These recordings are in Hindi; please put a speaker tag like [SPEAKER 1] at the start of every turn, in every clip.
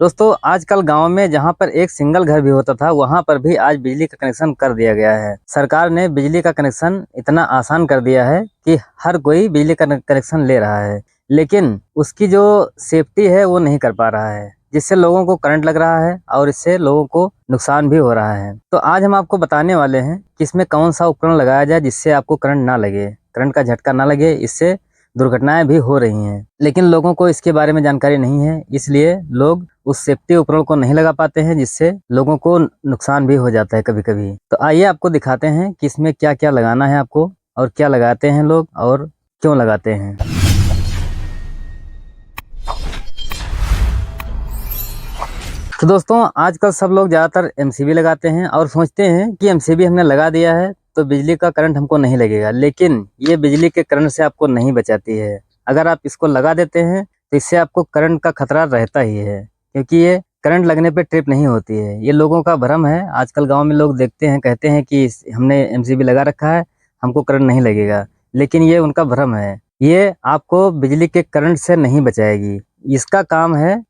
[SPEAKER 1] दोस्तों आजकल गांव में जहां पर एक सिंगल घर भी होता था वहां पर भी आज बिजली का कनेक्शन कर दिया गया है। सरकार ने बिजली का कनेक्शन इतना आसान कर दिया है कि हर कोई बिजली का कनेक्शन ले रहा है, लेकिन उसकी जो सेफ्टी है वो नहीं कर पा रहा है, जिससे लोगों को करंट लग रहा है और इससे लोगों को नुकसान भी हो रहा है। तो आज हम आपको बताने वाले हैं कि इसमें कौन सा उपकरण लगाया जाए जिससे आपको करंट ना लगे, करंट का झटका ना लगे। इससे दुर्घटनाएं भी हो रही हैं, लेकिन लोगों को इसके बारे में जानकारी नहीं है, इसलिए लोग उस सेफ्टी उपकरण को नहीं लगा पाते हैं, जिससे लोगों को नुकसान भी हो जाता है कभी कभी। तो आइए आपको दिखाते हैं कि इसमें क्या क्या लगाना है आपको, और क्या लगाते हैं लोग और क्यों लगाते हैं। तो दोस्तों आजकल सब लोग ज़्यादातर एमसीबी लगाते हैं और सोचते हैं कि एमसीबी हमने लगा दिया है तो बिजली का करंट हमको नहीं लगेगा, लेकिन ये बिजली के करंट से आपको नहीं बचाती है। अगर आप इसको लगा देते हैं तो इससे आपको करंट का खतरा रहता ही है, क्योंकि ये करंट लगने पे ट्रिप नहीं होती है। ये लोगों का भ्रम है। आजकल गांव में लोग देखते हैं, कहते हैं कि हमने एमसीबी लगा रखा है, हमको करंट नहीं लगेगा, लेकिन ये उनका भ्रम है। ये आपको बिजली के करंट से नहीं बचाएगी। इसका काम है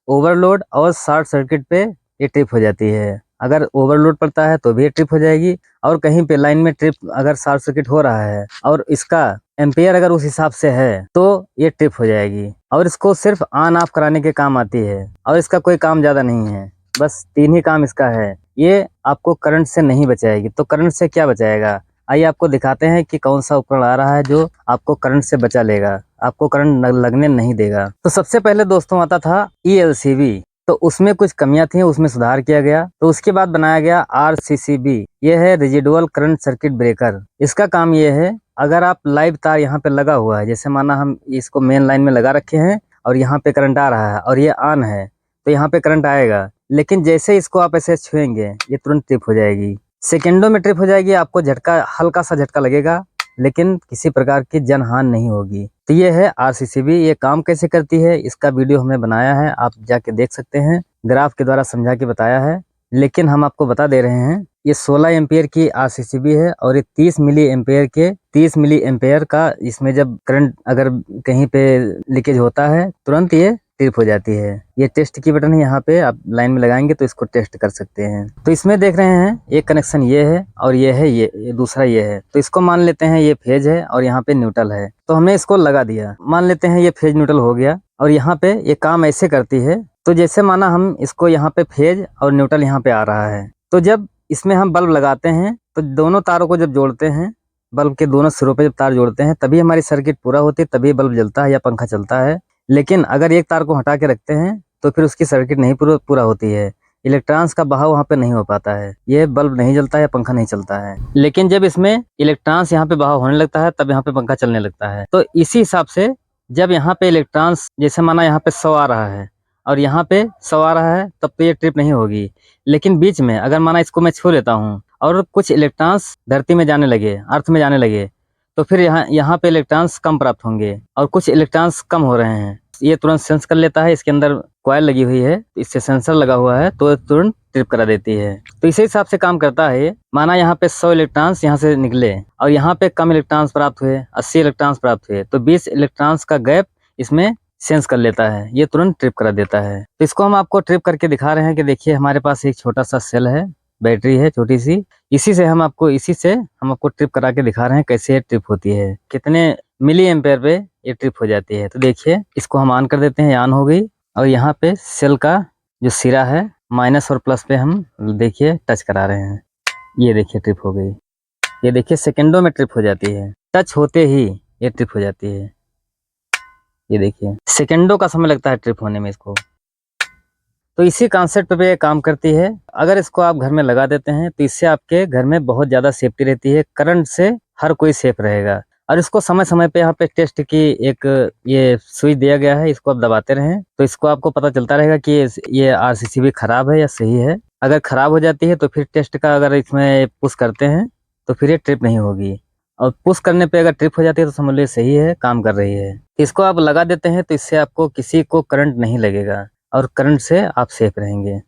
[SPEAKER 1] ओवरलोड और शॉर्ट सर्किट पे ये ट्रिप हो जाती है। अगर ओवरलोड पड़ता है तो भी ये ट्रिप हो जाएगी, और कहीं पे लाइन में ट्रिप अगर शॉर्ट सर्किट हो रहा है और इसका एम्पियर अगर उस हिसाब से है तो ये ट्रिप हो जाएगी। और इसको सिर्फ ऑन ऑफ कराने के काम आती है, और इसका कोई काम ज़्यादा नहीं है। बस 3 ही काम इसका है। ये आपको करंट से नहीं बचाएगी। तो करंट से क्या बचाएगा, आइए आपको दिखाते हैं कि कौन सा उपकरण आ रहा है जो आपको करंट से बचा लेगा, आपको करंट लगने नहीं देगा। तो सबसे पहले दोस्तों आता था ELCB। तो उसमें कुछ कमियां थी, उसमें सुधार किया गया। तो उसके बाद बनाया गया RCCB। ये है रेजिडुअल करंट सर्किट ब्रेकर। इसका काम ये है, अगर आप लाइव तार यहाँ पे लगा हुआ है, जैसे माना हम इसको मेन लाइन में लगा रखे हैं और यहाँ पे करंट आ रहा है और ये ऑन है, तो यहाँ पे करंट आएगा, लेकिन जैसे इसको आप ऐसे छुएंगे ये तुरंत ट्रिप हो जाएगी। सेकेंडों में ट्रिप हो जाएगी। आपको झटका, हल्का सा झटका लगेगा, लेकिन किसी प्रकार की जनहानि नहीं होगी। तो ये है RCCB। ये काम कैसे करती है इसका वीडियो हमने बनाया है, आप जाके देख सकते हैं। ग्राफ के द्वारा समझा के बताया है, लेकिन हम आपको बता दे रहे हैं ये 16 एम्पियर की RCCB है और ये 30 मिली एम्पियर के 30 मिली एम्पियर का। इसमें जब करंट अगर कहीं पे लीकेज होता है तुरंत ये ट्रिप हो जाती है। ये टेस्ट की बटन है, यहाँ पे आप लाइन में लगाएंगे तो इसको टेस्ट कर सकते हैं। तो इसमें देख रहे हैं एक कनेक्शन ये है और ये है, ये दूसरा ये है। तो इसको मान लेते हैं ये फेज है और यहाँ पे न्यूट्रल है। तो हमने इसको लगा दिया, मान लेते हैं ये फेज न्यूट्रल हो गया। और यहाँ पे ये काम ऐसे करती है। तो जैसे माना हम इसको यहाँ पे फेज और न्यूट्रल यहाँ पे आ रहा है, तो जब इसमें हम बल्ब लगाते हैं तो दोनों तारों को जब जोड़ते हैं, बल्ब के दोनों सिरों पे जब तार जोड़ते हैं तभी हमारी सर्किट पूरा होती है, तभी बल्ब जलता है या पंखा चलता है। लेकिन अगर एक तार को हटा के रखते हैं तो फिर उसकी सर्किट नहीं पूरा होती है। इलेक्ट्रॉन्स का बहाव वहाँ पे नहीं हो पाता है, ये बल्ब नहीं जलता है या पंखा नहीं चलता है। लेकिन जब इसमें इलेक्ट्रॉन्स यहाँ पे बहाव होने लगता है तब यहाँ पे पंखा चलने लगता है। तो इसी हिसाब से जब यहाँ पे इलेक्ट्रॉन्स, जैसे माना यहाँ पे 100 आ रहा है और यहाँ पे 100 आ रहा है, तब तो ये ट्रिप नहीं होगी। लेकिन बीच में अगर माना इसको मैं छू लेता हूँ और कुछ इलेक्ट्रॉन्स धरती में जाने लगे, अर्थ में जाने लगे, तो फिर यहाँ पे इलेक्ट्रॉन्स कम प्राप्त होंगे और कुछ इलेक्ट्रॉन्स कम हो रहे हैं। ये तुरंत सेंस कर लेता है, इसके अंदर कॉइल लगी हुई है, इससे सेंसर लगा हुआ है, तो तुरंत ट्रिप करा देती है। तो इसी हिसाब से काम करता है ये। माना यहाँ पे 100 इलेक्ट्रॉन्स यहाँ से निकले और यहाँ पे कम इलेक्ट्रॉन्स प्राप्त हुए, 80 इलेक्ट्रॉन्स प्राप्त हुए, तो 20 इलेक्ट्रॉन्स का गैप इसमें सेंस कर लेता है, ये तुरंत ट्रिप करा देता है। तो इसको हम आपको ट्रिप करके दिखा रहे हैं कि देखिए हमारे पास एक छोटा सा सेल है, बैटरी है छोटी सी, इसी से हम आपको ट्रिप करा के दिखा रहे हैं कैसे ट्रिप होती है, कितने मिली एम्पेयर पे ये ट्रिप हो जाती है। तो देखिए इसको हम ऑन कर देते हैं, ऑन हो गई। और यहाँ पे सेल का जो सिरा है माइनस और प्लस पे हम देखिए टच करा रहे हैं, ये देखिए ट्रिप हो गई। ये देखिए सेकेंडों में ट्रिप हो जाती है, टच होते ही ये ट्रिप हो जाती है। ये देखिए सेकेंडों का समय लगता है ट्रिप होने में इसको। तो इसी कॉन्सेप्ट पे काम करती है। अगर इसको आप घर में लगा देते हैं तो इससे आपके घर में बहुत ज़्यादा सेफ्टी रहती है, करंट से हर कोई सेफ रहेगा। और इसको समय समय पे यहाँ पे टेस्ट की एक ये स्विच दिया गया है, इसको आप दबाते रहें तो इसको आपको पता चलता रहेगा कि ये RCCB खराब है या सही है। अगर खराब हो जाती है तो फिर टेस्ट का अगर इसमें पुश करते हैं तो फिर ये ट्रिप नहीं होगी, और पुश करने पे अगर ट्रिप हो जाती है तो समझ लीजिए सही है, काम कर रही है। इसको आप लगा देते हैं तो इससे आपको किसी को करंट नहीं लगेगा और करंट से आप सेफ रहेंगे।